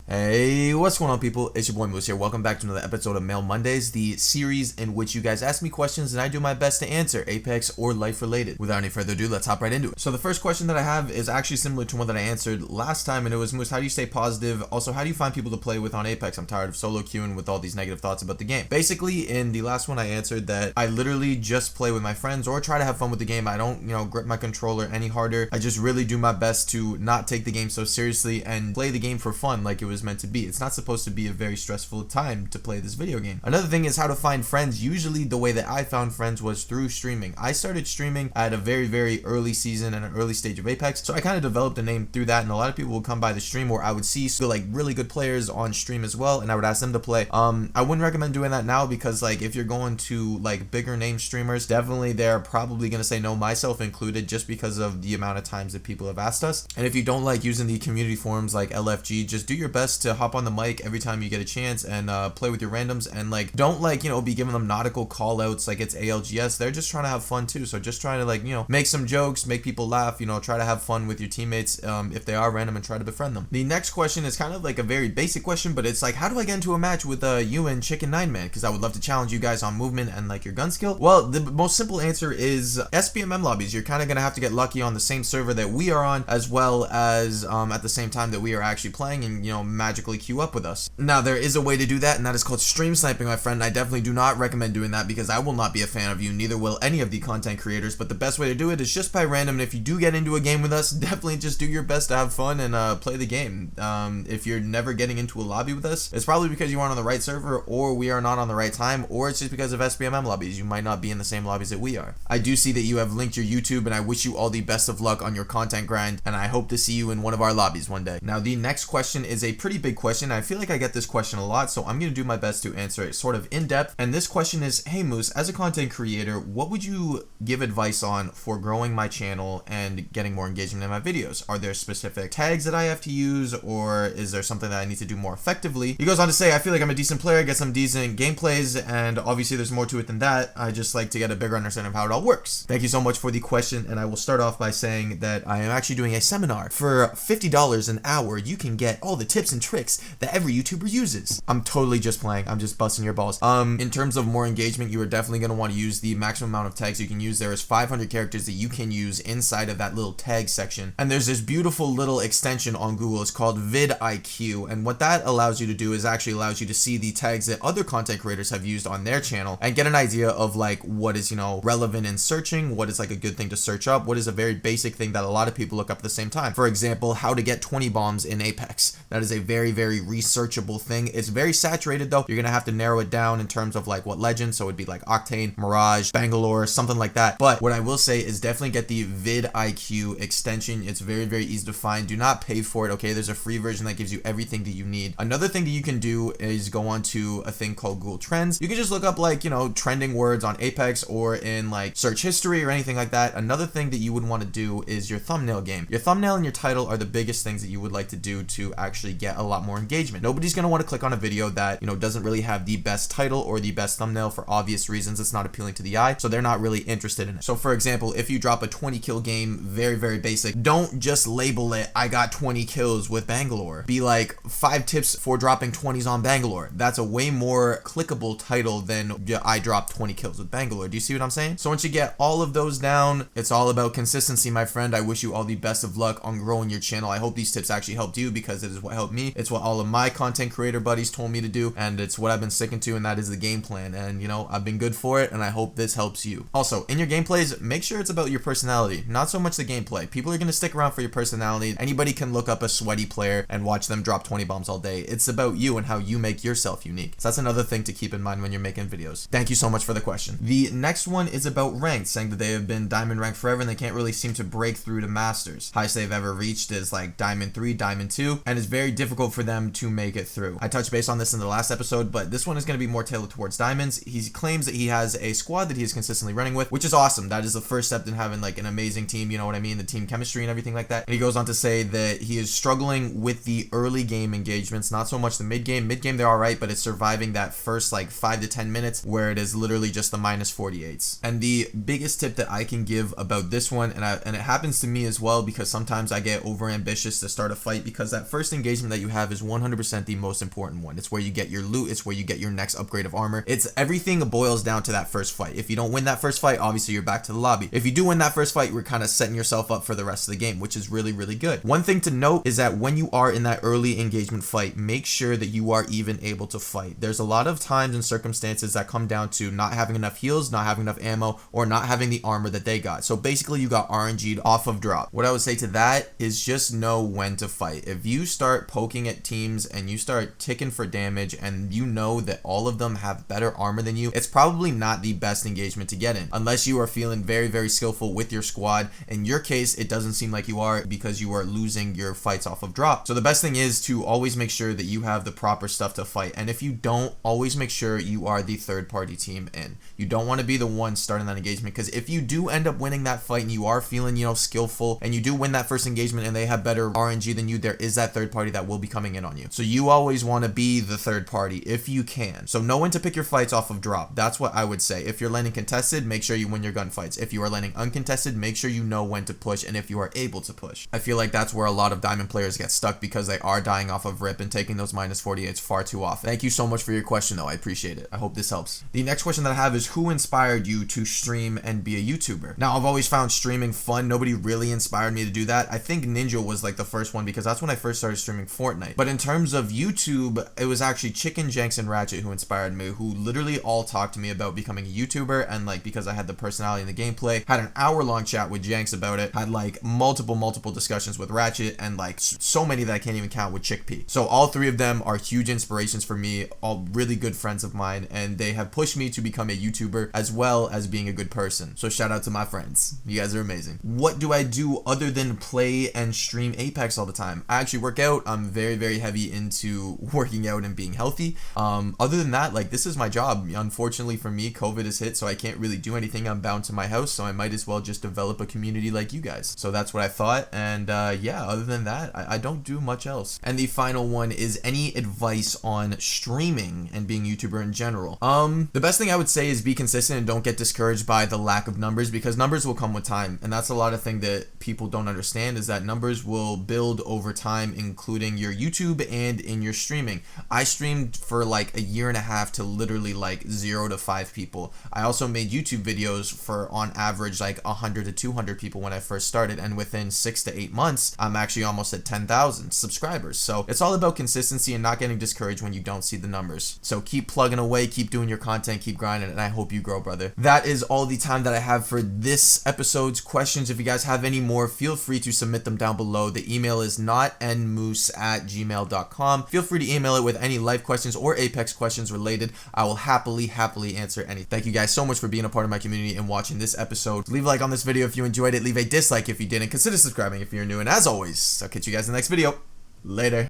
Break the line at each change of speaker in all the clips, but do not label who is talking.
Hey, what's going on, people? It's your boy Moose here. Welcome back to another episode of Mail Mondays, the series in which you guys ask me questions and I do my best to answer, Apex or life related. Without any further ado, let's hop right into it. So the first question that I have is actually similar to one that I answered last time, and it was, Moose, how do you stay positive? Also, how do you find people to play with on Apex? I'm tired of solo queuing with all these negative thoughts about the game. Basically, in the last one I answered that I literally just play with my friends or try to have fun with the game. I don't, grip my controller any harder. I just really do my best to not take the game so seriously and play the game for fun like it was meant to be. It's not supposed to be a very stressful time to play this video game. Another thing is how to find friends. Usually the way that I found friends was through streaming. I started streaming at a very early season and an early stage of Apex, so I kind of developed a name through that, and a lot of people would come by the stream where I would see like really good players on stream as well, and I would ask them to play. I wouldn't recommend doing that now because like if you're going to like bigger name streamers, definitely they're probably gonna say no, myself included, just because of the amount of times that people have asked us. And if you don't like using the community forums like LFG, just do your best to hop on the mic every time you get a chance and play with your randoms, and like don't like be giving them nautical call outs like it's ALGS. They're just trying to have fun too, so just try to like make some jokes, make people laugh, try to have fun with your teammates if they are random, and try to befriend them. The next question is kind of like a very basic question, but it's like, how do I get into a match with you and Chicken 9 Man, because I would love to challenge you guys on movement and like your gun skill. Well, the most simple answer is SBMM lobbies. You're kind of gonna have to get lucky on the same server that we are on, as well as at the same time that we are actually playing, and magically queue up with us. Now there is a way to do that, and that is called stream sniping, my friend. I definitely do not recommend doing that because I will not be a fan of you, neither will any of the content creators, but the best way to do it is just by random. And if you do get into a game with us, definitely just do your best to have fun and play the game. If you're never getting into a lobby with us, it's probably because you aren't on the right server, or we are not on the right time, or it's just because of SBMM lobbies. You might not be in the same lobbies that we are. I do see that you have linked your YouTube, and I wish you all the best of luck on your content grind, and I hope to see you in one of our lobbies one day. Now the next question is a pretty big question. I feel like I get this question a lot, so I'm going to do my best to answer it sort of in depth. And this question is, hey Moose, as a content creator, what would you give advice on for growing my channel and getting more engagement in my videos? Are there specific tags that I have to use, or is there something that I need to do more effectively? He goes on to say, I feel like I'm a decent player, get some decent gameplays, and obviously there's more to it than that. I just like to get a bigger understanding of how it all works. Thank you so much for the question, and I will start off by saying that I am actually doing a seminar. For $50 an hour, you can get all the tips and tricks that every YouTuber uses. I'm totally just playing. I'm just busting your balls. In terms of more engagement, you are definitely going to want to use the maximum amount of tags you can use. There is 500 characters that you can use inside of that little tag section. And there's this beautiful little extension on Google. It's called vidIQ. And what that allows you to do is actually allows you to see the tags that other content creators have used on their channel and get an idea of like what is, relevant in searching, what is like a good thing to search up, what is a very basic thing that a lot of people look up at the same time. For example, how to get 20 bombs in Apex. That is a very researchable thing. It's very saturated though. You're gonna have to narrow it down in terms of like what legend, so it'd be like Octane, Mirage, Bangalore, something like that. But what I will say is definitely get the vidIQ extension. It's very easy to find. Do not pay for it, okay? There's a free version that gives you everything that you need. Another thing that you can do is go on to a thing called Google Trends. You can just look up like, trending words on Apex or in like search history or anything like that. Another thing that you would want to do is your thumbnail game. Your thumbnail and your title are the biggest things that you would like to do to actually get a lot more engagement. Nobody's going to want to click on a video that, doesn't really have the best title or the best thumbnail for obvious reasons. It's not appealing to the eye, so they're not really interested in it. So for example, if you drop a 20 kill game, very basic, don't just label it, I got 20 kills with Bangalore. Be like 5 tips for dropping 20s on Bangalore. That's a way more clickable title than I dropped 20 kills with Bangalore. Do you see what I'm saying? So once you get all of those down, it's all about consistency, my friend. I wish you all the best of luck on growing your channel. I hope these tips actually helped you, because it is what helped me. It's what all of my content creator buddies told me to do, and it's what I've been sticking to, and that is the game plan. And I've been good for it, and I hope this helps you. Also, in your gameplays, make sure it's about your personality, not so much the gameplay. People are going to stick around for your personality. Anybody can look up a sweaty player and watch them drop 20 bombs all day. It's about you and how you make yourself unique. So that's another thing to keep in mind when you're making videos. Thank you so much for the question. The next one is about ranked, saying that they have been diamond ranked forever and they can't really seem to break through to masters. Highest they've ever reached is like diamond 3, diamond 2, and it's very difficult for them to make it through. I touched base on this in the last episode, but this one is going to be more tailored towards diamonds. He claims that he has a squad that he is consistently running with, which is awesome. That is the first step in having like an amazing team, you know what I mean? The team chemistry and everything like that. And he goes on to say that he is struggling with the early game engagements, not so much the mid game. Mid game they're all right, but it's surviving that first like 5 to 10 minutes where it is literally just the minus 48s. And the biggest tip that I can give about this one, and it happens to me as well, because sometimes I get over ambitious to start a fight, because that first engagement that you have is 100% the most important one. It's where you get your loot. It's where you get your next upgrade of armor. It's everything boils down to that first fight. If you don't win that first fight, obviously you're back to the lobby. If you do win that first fight, you're kind of setting yourself up for the rest of the game, which is really, really good. One thing to note is that when you are in that early engagement fight, make sure that you are even able to fight. There's a lot of times and circumstances that come down to not having enough heals, not having enough ammo, or not having the armor that they got. So basically you got RNG'd off of drop. What I would say to that is just know when to fight. If you start poking at teams and you start ticking for damage and you know that all of them have better armor than you, it's probably not the best engagement to get in unless you are feeling very, very skillful with your squad. In your case, it doesn't seem like you are because you are losing your fights off of drop. So the best thing is to always make sure that you have the proper stuff to fight. And if you don't, always make sure you are the third party team in. You don't want to be the one starting that engagement, because if you do end up winning that fight and you are feeling, you know, skillful, and you do win that first engagement and they have better RNG than you, there is that third party that will be coming in on you. So you always want to be the third party if you can. So know when to pick your fights off of drop. That's what I would say. If you're landing contested, make sure you win your gunfights. If you are landing uncontested, make sure you know when to push and if you are able to push. I feel like that's where a lot of diamond players get stuck, because they are dying off of rip and taking those minus 48s far too often. Thank you so much for your question though. I appreciate it. I hope this helps. The next question that I have is, who inspired you to stream and be a YouTuber? Now, I've always found streaming fun. Nobody really inspired me to do that. I think Ninja was like the first one, because that's when I first started streaming Fortnite. But in terms of YouTube, it was actually Chicken, Jenks, and Ratchet who inspired me, who literally all talked to me about becoming a YouTuber. And like, because I had the personality and the gameplay, had an hour-long chat with Jenks about it, had like multiple discussions with Ratchet, and like so many that I can't even count with Chickpea. So all three of them are huge inspirations for me, all really good friends of mine, and they have pushed me to become a YouTuber as well as being a good person. So shout out to my friends. You guys are amazing. What do I do other than play and stream Apex all the time? I actually work out. I'm very, very heavy into working out and being healthy. Other than that, like, this is my job. Unfortunately for me, COVID has hit, so I can't really do anything. I'm bound to my house, so I might as well just develop a community like you guys. So that's what I thought. And yeah, other than that, I don't do much else. And the final one is, any advice on streaming and being a YouTuber in general? The best thing I would say is be consistent and don't get discouraged by the lack of numbers, because numbers will come with time. And that's a lot of thing that people don't understand, is that numbers will build over time, including your YouTube and in your streaming. I streamed for like a year and a half to literally like 0 to 5 people. I also made YouTube videos for on average like 100 to 200 people when I first started, and within 6 to 8 months I'm actually almost at 10,000 subscribers. So it's all about consistency and not getting discouraged when you don't see the numbers. So keep plugging away, keep doing your content, keep grinding, and I hope you grow, brother. That is all the time that I have for this episode's questions. If you guys have any more, feel free to submit them down below. The email is notnmoose@gmail.com. Feel free to email it with any life questions or Apex questions related. I will happily answer any. Thank you guys so much for being a part of my community and watching this episode. Leave a like on this video if you enjoyed it. Leave a dislike if you didn't. Consider subscribing if you're new. And as always, I'll catch you guys in the next video. Later.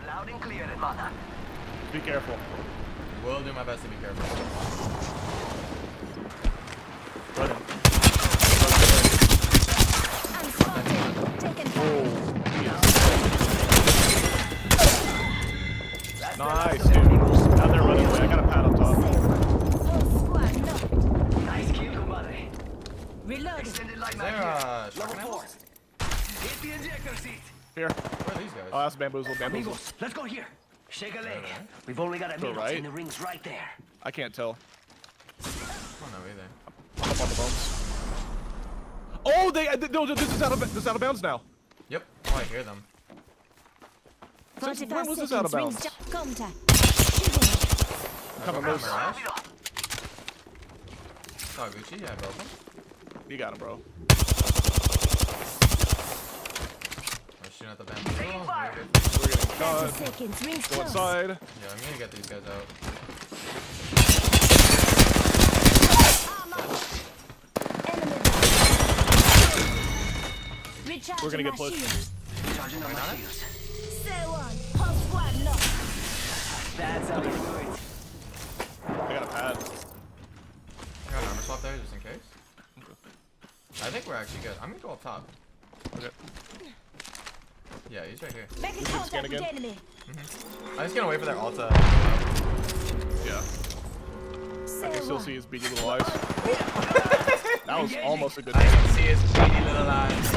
Loud and clear, hermana.
Be careful.
Will do my best to be careful.
Run him.
I'm spotted. Taken fire.
Nice, dude. Now they're running away. I got a pad up top.
Whole squad knocked.
Nice kill, compadre.
Reloading.
Extended light
Is
mag
there
here.
a
Level 4. Hit the injector seat.
Here.
Where are these guys?
Oh, that's bamboozle.
Amigos, let's go here. Shake a leg. We've only got a
To the
minute,
right?
and the ring's right there.
I can't tell.
I don't know either.
I'm up on the bumps. Oh, no, this is out of bounds now.
Yep. Oh, I hear them.
Since
45
when was this
seconds.
out of
Rings
bounds?
contact.
Coming loose.
Oh, Gucci, yeah, bro.
You got him, bro.
I'm shooting at the bamboo.
Taking fire.
We're getting
30
caught.
seconds. Rings
Go
close.
inside.
Yeah, I'm gonna get these guys out.
Enemy. Recharging
We're gonna get
my
pushed.
shield.
Charging on my shields.
Stay on. Whole squad knocked.
That's how it works.
I got a pad.
I got an armor swap there just in case. I think we're actually good. I'm gonna go up top.
Okay.
Yeah, he's right here.
Making
scan
contact with
again?
enemy.
I'm just gonna wait for their ult to.
Yeah. I can still see his beady little eyes. That was almost a good
I
hit.
can see his beady little eyes.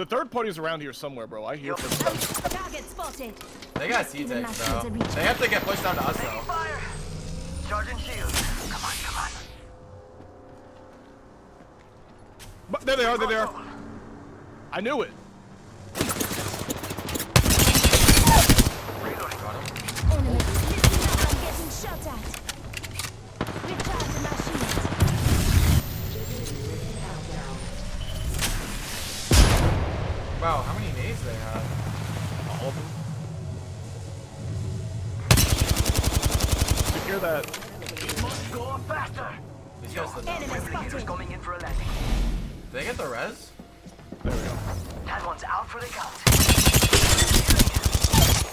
The third party's around here somewhere, bro. I hear footsteps.
Target spotted.
They got T-takes, bro. They have to get pushed down to us, though.
Fire! Charging shield. Come on, come on.
But there they are, there they are. I knew it.
Reloading.
Enemy. Listen up, I'm getting shot at. Recharging my shield.
Wow, how many nades they have?
All of them. Secure that.
Must go faster.
These guys did not.
Enemy
Replicator's
spotted.
coming in for a landing.
Did they get the res?
There we go.
That one's out for the count.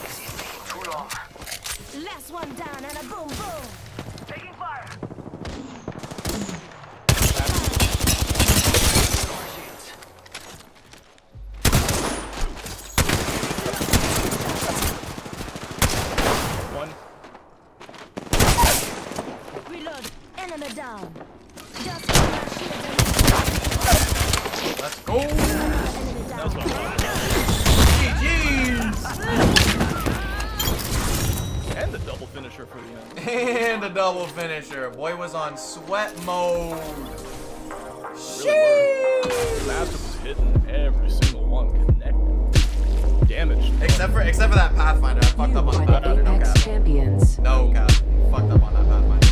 This is taking too long.
Last one down and a boom boom.
Taking fire. Shields.
One.
Reload. Enemy down. Just got my shield and
Let's go!
enemy
That's
down.
what I
GG's!
And the double finisher for the end.
And a double finisher. Boy was on sweat mode.
The master was hitting every single one, connected. Damage.
Except for that Pathfinder. I fucked up on the
You are
Pathfinder.
the
No
Apex
cap.
champions.
No cap. Fucked up on that Pathfinder.